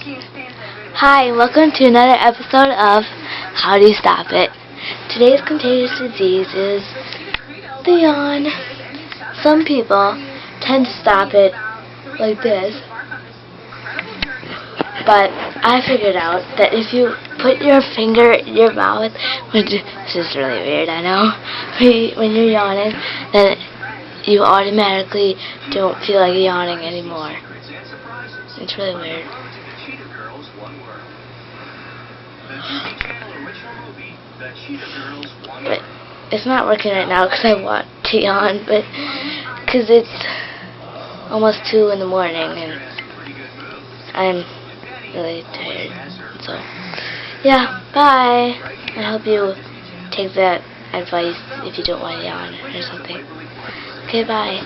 Hi, welcome to another episode of How Do You Stop It? Today's contagious disease is the yawn. Some people tend to stop it like this, but I figured out that if you put your finger in your mouth, which this is really weird, I know, when you're yawning, then you automatically don't feel like yawning anymore. It's really weird. But it's not working right now because I want to yawn, but because it's almost 2 in the morning and I'm really tired. So, yeah, bye. I hope you take that advice if you don't want to yawn or something. Okay, bye.